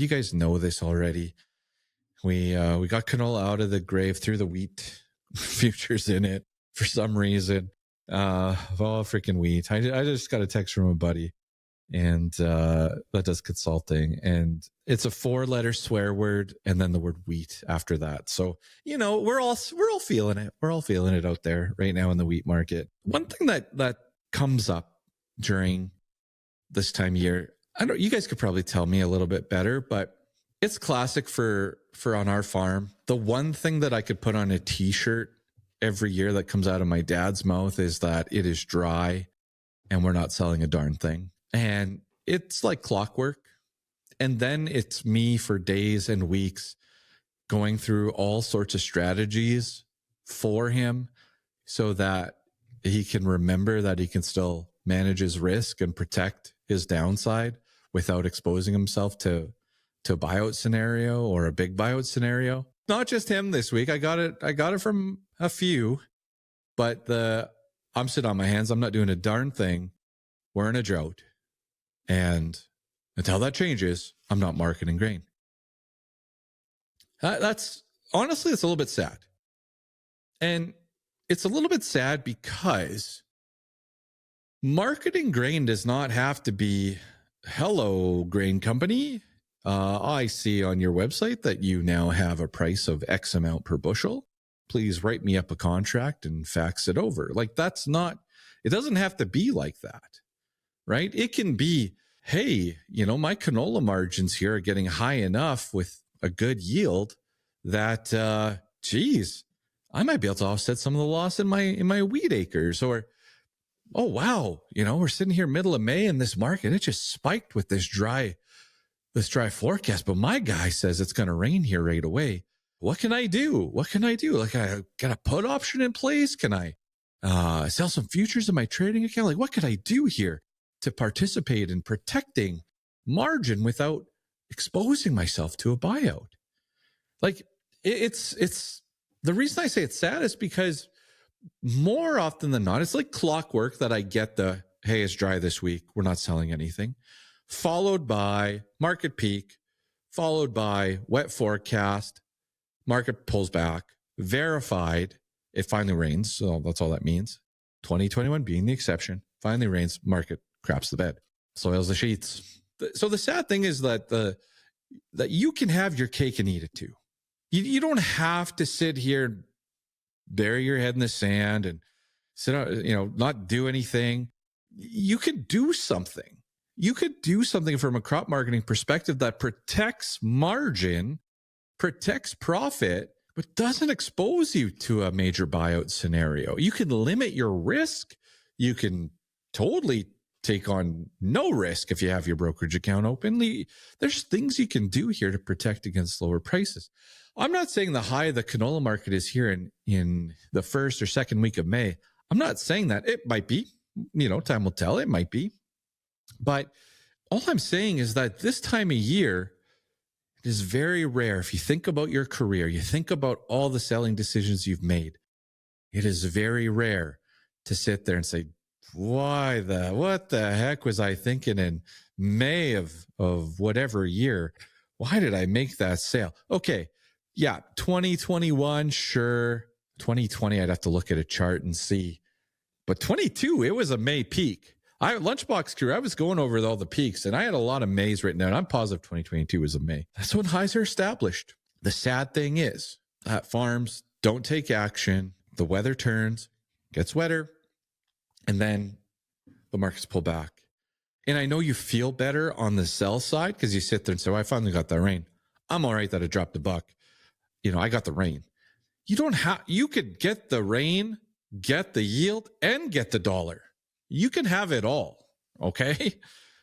You guys know this already. We got canola out of the grave, threw the wheat futures in it for some reason. Freaking wheat. I just got a text from a buddy, and that does consulting, and it's a 4-letter swear word and then the word wheat after that. So we're all feeling it. We're all feeling it out there right now in the wheat market. One thing that comes up during this time of year, I don't, you guys could probably tell me a little bit better, but it's classic for on our farm. The one thing that I could put on a t-shirt every year that comes out of my dad's mouth is that it is dry and we're not selling a darn thing. And it's like clockwork. And then it's me for days and weeks going through all sorts of strategies for him so that he can remember that he can still manage his risk and protect his downside without exposing himself to a buyout scenario or a big buyout scenario. Not just him this week. I got it from a few, but I'm sitting on my hands. I'm not doing a darn thing. We're in a drought. And until that changes, I'm not marketing grain. That's honestly, it's a little bit sad. And it's a little bit sad because marketing grain does not have to be, hello, grain company. I see on your website that you now have a price of X amount per bushel. Please write me up a contract and fax it over. Like, that's not, it doesn't have to be like that, right? It can be, hey, my canola margins here are getting high enough with a good yield that, I might be able to offset some of the loss in my wheat acres. Or, oh, wow, we're sitting here middle of May in this market. It just spiked with this dry forecast, but my guy says it's going to rain here right away. What can I do? Like, I got a put option in place. Can I sell some futures in my trading account? Like, what could I do here to participate in protecting margin without exposing myself to a buyout? Like, it's the reason I say it's sad is because more often than not, it's like clockwork that I get the, hey, it's dry this week, we're not selling anything, followed by market peak, followed by wet forecast, market pulls back, verified, it finally rains. So that's all that means. 2021 being the exception, finally rains, market craps the bed, soils the sheets. So the sad thing is that that you can have your cake and eat it too. You don't have to sit here and bury your head in the sand and sit out, not do anything. You could do something. You could do something from a crop marketing perspective that protects margin, protects profit, but doesn't expose you to a major buyout scenario. You can limit your risk. You can totally take on no risk if you have your brokerage account open. There's things you can do here to protect against lower prices. I'm not saying the high of the canola market is here in the first or second week of May. I'm not saying that. It might be, time will tell. It might be. But all I'm saying is that this time of year, it is very rare. If you think about your career, you think about all the selling decisions you've made, it is very rare to sit there and say, what the heck was I thinking in May of whatever year? Why did I make that sale? Okay. Yeah. 2021. Sure. 2020, I'd have to look at a chart and see, but 22, it was a May peak. Lunchbox crew, I was going over all the peaks and I had a lot of Mays written down. I'm positive 2022 was a May. That's when highs are established. The sad thing is that farms don't take action. The weather turns, gets wetter, and then the markets pull back. And I know you feel better on the sell side because you sit there and say, well, I finally got that rain. I'm all right that it dropped $1. I got the rain. You could get the rain, get the yield, and get the dollar. You can have it all. Okay.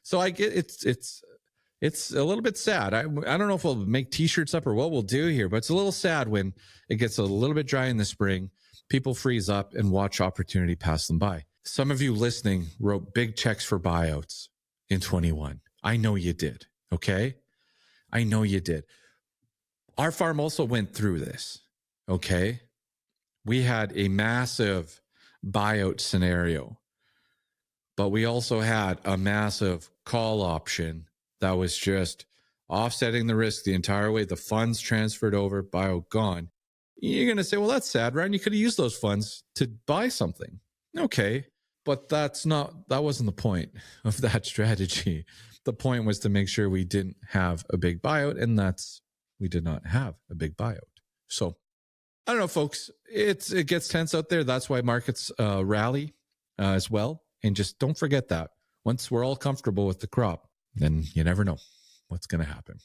So I get it's a little bit sad. I don't know if we'll make t-shirts up or what we'll do here, but it's a little sad when it gets a little bit dry in the spring. People freeze up and watch opportunity pass them by. Some of you listening wrote big checks for buyouts in 21. I know you did. Okay. I know you did. Our farm also went through this. Okay. We had a massive buyout scenario, but we also had a massive call option that was just offsetting the risk the entire way. The funds transferred over, buyout gone. You're going to say, well, that's sad, Ryan. You could have used those funds to buy something. Okay. But that wasn't the point of that strategy. The point was to make sure we didn't have a big buyout, and we did not have a big buyout. So I don't know, folks. It gets tense out there. That's why markets rally as well. And just don't forget that once we're all comfortable with the crop, then you never know what's going to happen.